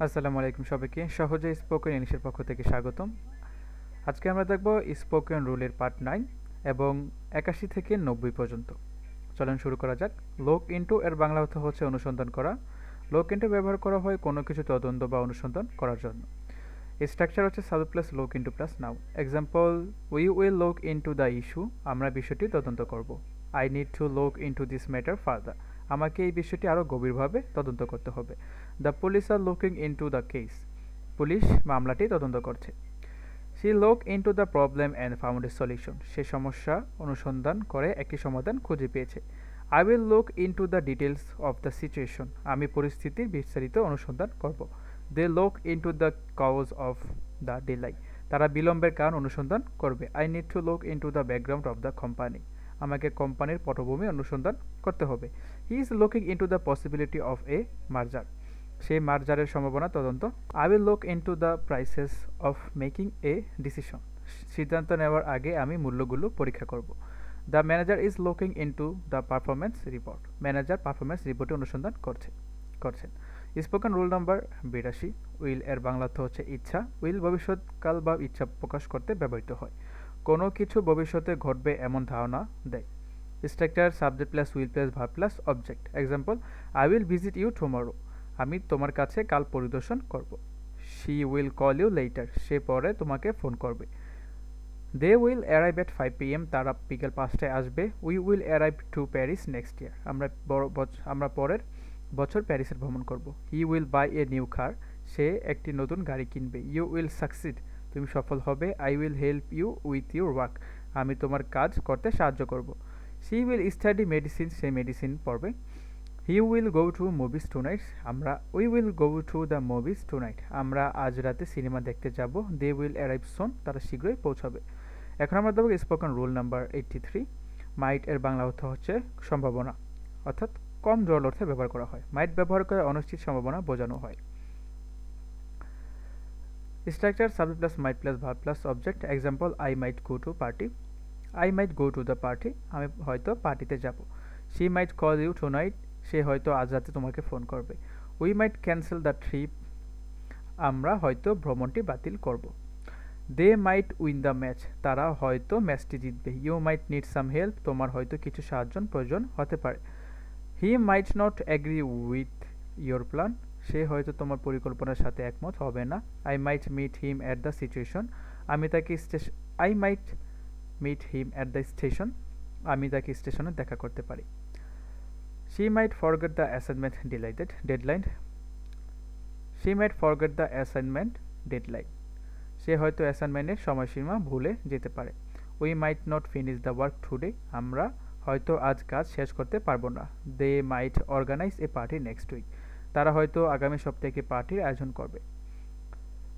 আসসালামু আলাইকুম সবাইকে সহজে স্পোকেন ইংলিশের পক্ষ থেকে স্বাগতম। আজকে আমরা দেখব স্পোকেন রুলের পার্ট 9 এবং 81 থেকে 90 পর্যন্ত। চলুন শুরু করা যাক। লোক ইনটু এর বাংলা অর্থ হচ্ছে অনুসন্ধান করা। লোক ইনটু ব্যবহার করা হয় কোনো কিছু তদন্ত বা অনুসন্ধান করার জন্য। এর স্ট্রাকচার হচ্ছে subject plus look into plus noun. Example, we will look into the issue, আমরা বিষয়টি তদন্ত করব। I need to look into this matter further, আমাকে এই বিষয়টি আরও গভীরভাবে তদন্ত করতে হবে। The police are looking into the case, police মামলাটি তদন্ত করছে। She look into the problem and found a solution, সে সমস্যা অনুসন্ধান করে একটি সমাধান খুঁজে পেয়েছে। I will look into the details of the situation, আমি পরিস্থিতির বিস্তারিত অনুসন্ধান করব। They look into the cause of the delay, তারা বিলম্বের কারণ অনুসন্ধান করবে। I need to look into the background of the company, আমাকে কোম্পানির পটভূমি অনুসন্ধান করতে হবে। He is looking into the possibility of a merger, সেই মার্জারের সম্ভাবনা তদন্ত। I will look into the prices of making a decision, সিদ্ধান্ত নেওয়ার আগে আমি মূল্যগুলো পরীক্ষা করব। The manager is looking into the performance report, manager performance রিপোর্টে অনুসন্ধান করছেন। স্পোকেন রুল নাম্বার 82, উইল এর বাংলা অর্থ হচ্ছে ইচ্ছা। উইল ভবিষ্যৎকাল বা ইচ্ছা প্রকাশ করতে ব্যবহৃত হয়, কোনো কিছু ভবিষ্যতে ঘটবে এমন ধারণা দেয়। Structure subject plus will plus verb plus object. Example, I will visit you tomorrow, আমি তোমার কাছে কাল পরিদর্শন করব। She will call you later, সে পরে তোমাকে ফোন করবে। They will arrive at 5 PM, তারা বিকেল 5টায় আসবে। We will arrive to Paris next year, আমরা পরের বছর প্যারিসের ভ্রমণ করব। He will buy a new car, সে একটি নতুন গাড়ি কিনবে। ইউ উইল সাকসিড, তুমি সফল হবে। I will help you with your work, আমি তোমার কাজ করতে সাহায্য করব। শি উইল স্টাডি মেডিসিন, সে মেডিসিন পড়বে। He will go to movies tonight, we will go to the movies tonight, আমরা আজ রাতে সিনেমা দেখতে যাব। দে উইল অ্যারাইভ সুন, তারা শীঘ্রই পৌঁছাবে। এখন আমরা দেখব স্পোকেন রুল নাম্বার 83। মাইট এর বাংলা অর্থ হচ্ছে সম্ভাবনা, অর্থাৎ কম জল অর্থে ব্যবহার করা হয়। মাইট ব্যবহার করে অনিশ্চিত সম্ভাবনা বোঝানো হয়। Structure subject plus might plus verb plus object. Example, I might go to party, I might go to the party, আমি হয়তো পার্টিতে যাব। She might call you tonight, সে হয়তো আজ রাতে তোমাকে ফোন করবে। We might cancel the trip, আমরা হয়তো ভ্রমণটি বাতিল করব। They might win the match, তারা হয়তো ম্যাচটি জিতবে। You might need some help, তোমার হয়তো কিছু সাহায্য প্রয়োজন হতে পারে। He might not agree with your plan, সে হয়তো তোমার পরিকল্পনার সাথে একমত হবে না। I might meet him at the situation, আমি তাকে I might meet him at the station, আমি তাকে স্টেশনে দেখা করতে পারি। She might forget the assignment deadline, she might forget the assignment deadline, সে হয়তো অ্যাসাইনমেন্টের সময়সীমা ভুলে যেতে পারে। We might not finish the work today, আমরা হয়তো আজ কাজ শেষ করতে পারবো না। দে মাইট অর্গানাইজ এ পার্টি নেক্সট উইক, তারা হয়তো আগামী সপ্তাহে একটি পার্টির আয়োজন করবে।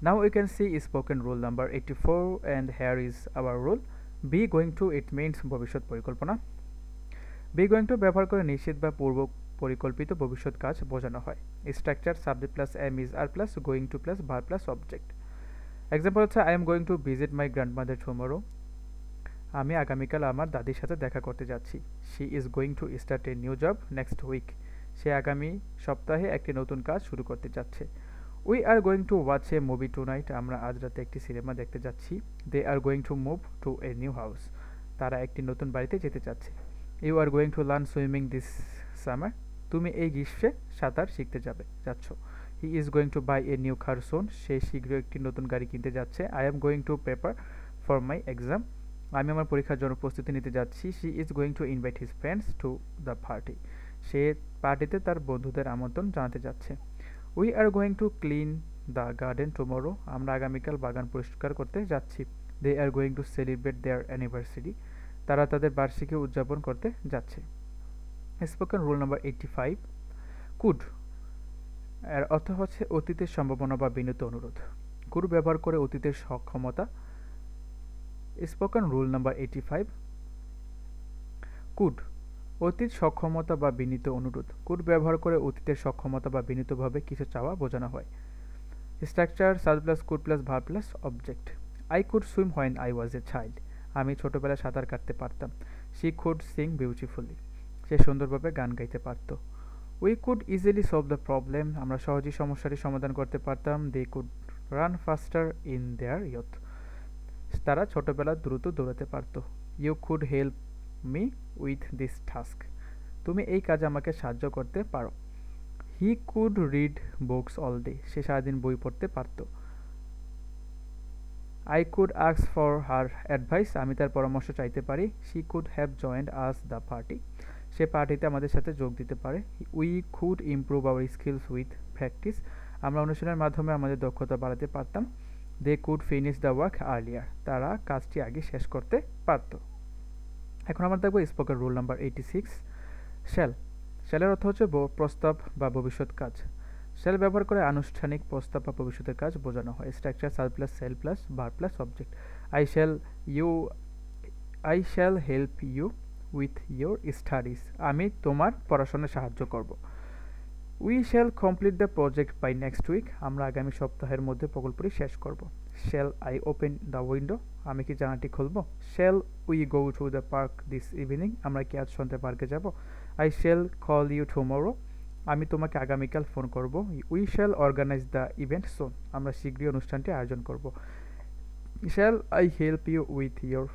Now we can see spoken rule number 84 and hair is our rule. Be going to, it means ভবিষ্যৎ পরিকল্পনা। বি গোয়িং টু ব্যবহার করে নিশ্চিত বা পূর্ব পরিকল্পিত ভবিষ্যৎ কাজ বোঝানো হয়। Structure subject plus am is are plus going to plus verb plus object. Example হচ্ছে, I am going to visit my grandmother tomorrow, আমি আগামীকাল আমার দাদির সাথে দেখা করতে যাচ্ছি। She is going to start a new job next week, সে আগামী সপ্তাহে একটি নতুন কাজ শুরু করতে যাচ্ছে। We are going to watch a movie tonight, আমরা আজ রাতে একটি সিনেমা দেখতে যাচ্ছি। They are going to move to a new house, তারা একটি নতুন বাড়িতে যেতে চাচ্ছে। You are going to learn swimming this summer, তুমি এই গ্রীষ্মে সাঁতার শিখতে যাচ্ছ। He is going to buy a new car soon, সে শীঘ্রই একটি নতুন গাড়ি কিনতে যাচ্ছে। I am going to prepare for my exam, আমি আমার পরীক্ষার জন্য প্রস্তুতি নিতে যাচ্ছি। She is going to invite his friends to the party, সে পার্টিতে তার বন্ধুদের আমন্ত্রণ জানাতে যাচ্ছে। We are going to clean the garden tomorrow, আমরা আগামীকাল বাগান পরিষ্কার করতে যাচ্ছি। They are going to celebrate their anniversary, তারা তাদের বার্ষিকী উদযাপন করতে যাচ্ছে। Spoken rule number 85। কুড এর অর্থ হচ্ছে অতীতের সম্ভাবনা বা বিনীত অনুরোধ। কুড ব্যবহার করে অতীতের সক্ষমতা। Spoken rule number 85। কুড, অতীত সক্ষমতা বা বিনীত অনুরোধ। কুড ব্যবহার করে অতীতের সক্ষমতা বা বিনীতভাবে কিছু চাওয়া বোঝানো হয়। Structure subject plus could plus verb plus object. I could swim when I was a child, আমি ছোটবেলায় সাঁতার কাটতে পারতাম। শি কুড সিং বিউটিফুলি, সে সুন্দরভাবে গান গাইতে পারত। We could easily solve the problem, আমরা সহজেই সমস্যাটি সমাধান করতে পারতাম। They could run faster in their youth, তারা ছোটবেলায় দ্রুত দৌড়াতে পারত। You could help me with this task, তুমি এই কাজে আমাকে সাহায্য করতে পারো। He could read books all day, সে সারাদিন বই পড়তে পারত। I could ask for her advice, আমি তার পরামর্শ চাইতে পারি। She could have joined us the party, সে পার্টিতে আমাদের সাথে যোগ দিতে পারে। We could improve our skills with practice, আমরা অনুশীলনের মাধ্যমে আমাদের দক্ষতা বাড়াতে পারতাম। They could finish the work earlier, তারা কাজটি আগে শেষ করতে পারত। এখন আমরা দেখব স্পোকেন রুল নাম্বার 86, শ্যাল। শ্যালের অর্থ হচ্ছে প্রস্তাব বা ভবিষ্যৎ কাজ। শ্যাল ব্যবহার করে আনুষ্ঠানিক প্রস্তাব বা ভবিষ্যতের কাজ বোঝানো হয়। Structure sub plus shall plus verb plus object. I shall you I shall help you with your studies, আমি তোমার পড়াশোনায় সাহায্য করব। We shall complete the project by next week, আমরা আগামী সপ্তাহের মধ্যে প্রকল্পটি শেষ করব। Shall I open the window, আমি কি জানালাটি খুলব। Shall we go to the park this evening, আমরা কি আজ সন্ধ্যে পার্কে যাব। I shall call you tomorrow, আমি তোমাকে আগামীকাল ফোন করব। We shall organise the event soon, আমরা শীঘ্রই অনুষ্ঠানটি আয়োজন করব। Shall I help you with your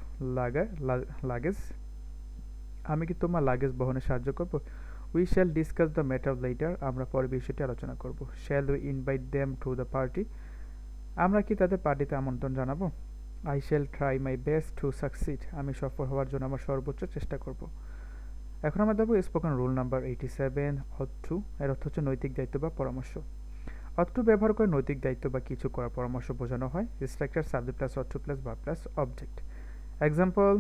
luggage, আমি কি তোমার লাগেজ বহনে সাহায্য করব। We shall discuss the matter later, আমরা পরে বিষয়টি আলোচনা করব। Shall we invite them to the party, আমরা কি তাদের পার্টিতে আমন্ত্রণ জানাবো। I shall try my best to succeed, আমি সফল হওয়ার জন্য আমার সর্বোচ্চ চেষ্টা করব। এখন আমরা দেখব স্পোকেন রুল নাম্বার 87, অথ টু। এর অর্থ হচ্ছে নৈতিক দায়িত্ব বা পরামর্শ। অথ টু ব্যবহার করে নৈতিক দায়িত্ব বা কিছু করার পরামর্শ বোঝানো হয়। Structure subject plus ought to plus verb plus object. Example,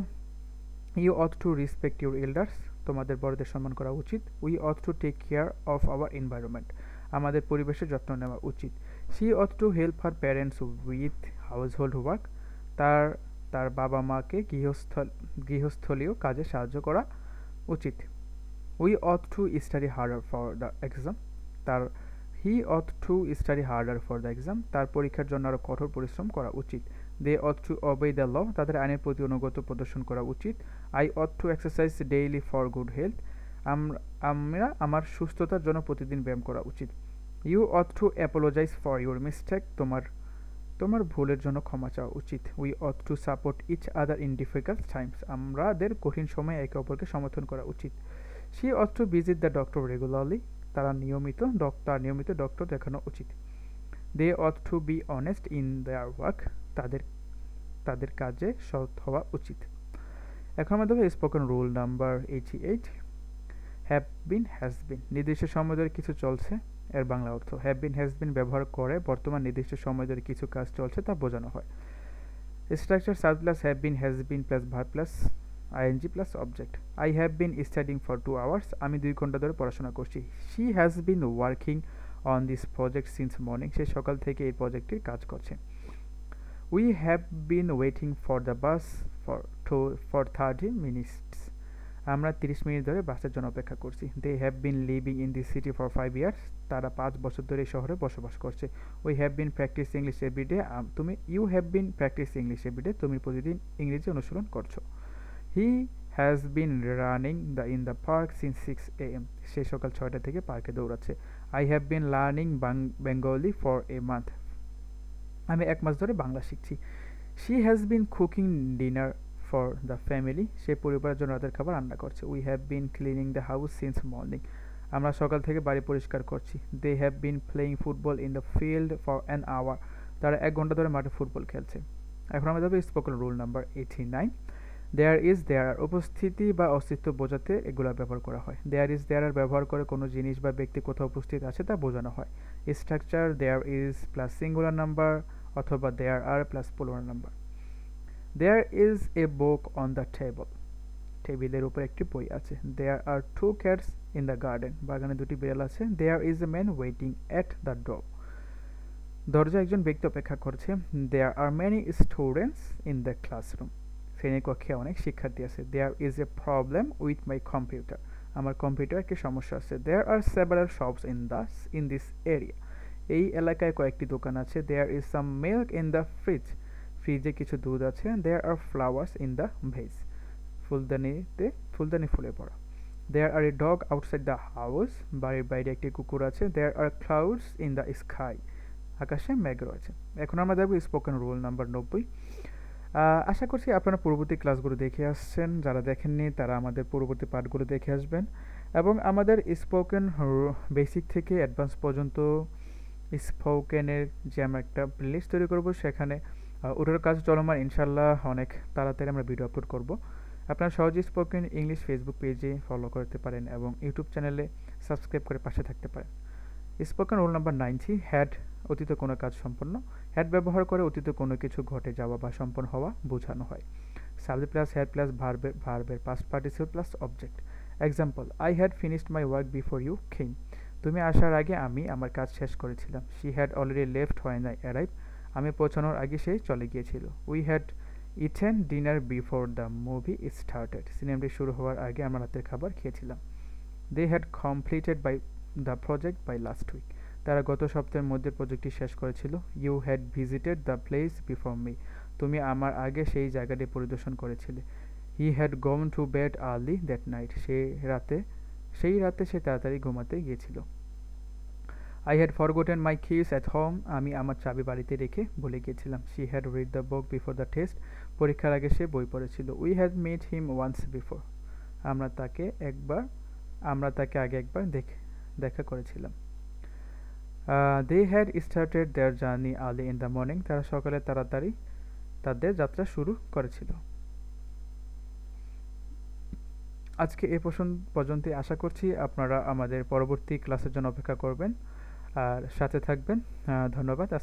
you ought to respect your elders, তোমাদের বড়দের সম্মান করা উচিত। We ought to take care of our environment, আমাদের পরিবেশের যত্ন নেওয়া উচিত। She ought to help her parents with household work, তার তার বাবা মাকে গৃহস্থলীয় কাজে সাহায্য করা উচিত। We ought to study harder for the exam, he ought to study harder for the exam, তার পরীক্ষার জন্য আরও কঠোর পরিশ্রম করা উচিত। They ought two ওবে the law, তাদের আইনের প্রতি অনুগত প্রদর্শন করা উচিত। I ought to exercise daily for good health, আমরা আমার সুস্থতার জন্য প্রতিদিন ব্যায়াম করা উচিত। You ought to apologise for your mistake, তোমার ভুলের জন্য ক্ষমা চাওয়া উচিত। We ought to support each other in difficult times, আমাদের কঠিন সময়ে একে অপরকে সমর্থন করা উচিত। She ought to visit the doctor regularly, তার নিয়মিত ডক্টর দেখানো উচিত। They ought to be honest in their work, তাদের কাজে সৎ হওয়া উচিত। এখন আমাদের spoken rule number 88, have been has been. নির্দিষ্ট সময় ধরে কিছু চলছে, এর বাংলা অর্থ। হ্যাভ বিন হ্যাজ বিন ব্যবহার করে বর্তমান নির্দিষ্ট সময় ধরে কিছু কাজ চলছে তা বোঝানো হয়। Structure sub plus have been has been plus verb plus ING plus object. I have been studying for 2 hours, আমি 2 ঘন্টা ধরে পড়াশোনা করছি। She has been working on this project since morning, সে সকাল থেকে এই প্রজেক্টটির কাজ করছে। We have been waiting for the bus for 30 minutes, আমরা 30 মিনিট ধরে বাসের জন্য অপেক্ষা করছি। They have been living in this city for 5 years, তারা 5 বছর ধরে এই শহরে বসবাস করছে। We have been practice English everyday, you have been practice English everyday, তুমি প্রতিদিন ইংরেজি অনুশীলন করছো। He has been running in the park since 6 AM, সে সকাল 6টা থেকে পার্কে দৌড়াচ্ছে। I have been learning Bengali for a month, আমি 1 মাস ধরে বাংলা শিখছি। She has been cooking dinner for the family, সে পরিবারের জন্য রাতের খাবার রান্না করছে। We have been cleaning the house since morning, আমরা সকাল থেকে বাড়ি পরিষ্কার করছি। They have been playing football in the field for an hour, তারা 1 ঘন্টা ধরে মাঠে ফুটবল খেলছে। এখন আমরা যাবো spoken rule number 89, there is there are, উপস্থিতি বা অস্তিত্ব বোঝাতে এগুলো ব্যবহার করা হয়। দেয়ার ইজ দেয়ার আর ব্যবহার করে কোনো জিনিস বা ব্যক্তি কোথাও উপস্থিত আছে তা বোঝানো হয়। Structure there is plus singular number অথবা there are plus plural number. There is a book on the table, টেবিলের উপর একটি বই আছে। There are 2 cats in the garden, বাগানে 2টি বিড়াল আছে। There is a man waiting at the door, দরজায় একজন ব্যক্তি অপেক্ষা করছে। There are many students in the classroom, শ্রেণীকক্ষে অনেক শিক্ষার্থী আছে। There is a problem with my computer, আমার কম্পিউটার একটি সমস্যা আছে। There are several shops in this area, এই এলাকায় কয়েকটি দোকান আছে। There is some milk in the fridge, ফ্রিজে কিছু দুধ আছে। There are flowers in the vase, ফুলদানি ফুলে পড়া। There are a dog outside the house, বাড়ির বাইরে একটি কুকুর আছে। There are clouds in the sky, আকাশে মেঘ রয়েছে। এখন আমরা দেখব স্পোকেন রুল নাম্বার 90। আশা করছি আপনারা পূর্ববর্তী ক্লাসগুলো দেখে আসছেন, যারা দেখেননি তারা আমাদের পূর্ববর্তী পাঠগুলো দেখে আসবেন। এবং আমাদের স্পোকেন বেসিক থেকে অ্যাডভান্স পর্যন্ত স্পোকেনের যে আমরা একটা প্লেলিস্ট তৈরি করব, সেখানে ওটার কাজ চলমান, ইনশাল্লাহ অনেক তাড়াতাড়ি আমরা ভিডিও আপলোড করব। আপনারা সহজে স্পোকেন ইংলিশ ফেসবুক পেজে ফলো করতে পারেন এবং ইউটিউব চ্যানেলে সাবস্ক্রাইব করে পাশে থাকতে পারেন। স্পোকেন রুল নাম্বার 90, হ্যাড অতীতে কোনো কাজ সম্পন্ন। হ্যাড ব্যবহার করে অতীতে কোনো কিছু ঘটে যাওয়া বা সম্পন্ন হওয়া বোঝানো হয়। সাবজেক্ট প্লাস হ্যাড প্লাস ভার্বের past participle plus object. Example, I had finished my work before you came. তুমি আসার আগে আমি আমার কাজ শেষ করেছিলাম। She had already left when I arrive. আমি পৌঁছানোর আগে সে চলে গিয়েছিল। We had eaten dinner before the movie started. সিনেমাটি শুরু হওয়ার আগে আমরা রাতের খাবার খেয়েছিলাম। They had completed by the project by last week. তারা গত সপ্তাহের মধ্যে প্রজেক্টটি শেষ করেছিল। You had visited the place before me. তুমি আমার আগে সেই জায়গাটি পরিদর্শন করেছিলে। He had gone to bed early that night. সেই রাতে সে তাড়াতাড়ি ঘুমাতে গিয়েছিল। I had forgotten my keys at home. আমি আমার চাবি বাড়িতে রেখে ভুলে গিয়েছিলাম। She had read the book before the test. পরীক্ষার আগে সে বই পড়েছিল। We had met him once before. আমরা তাকে আগে একবার দেখা করেছিলাম। They had started their journey early in the morning. তারা সকালে তাড়াতাড়ি তাদের যাত্রা শুরু করেছিল। আজকে এ পর্যন্তই। আশা করছি আপনারা আমাদের পরবর্তী ক্লাসের জন্য অপেক্ষা করবেন আর সাথে থাকবেন। ধন্যবাদ।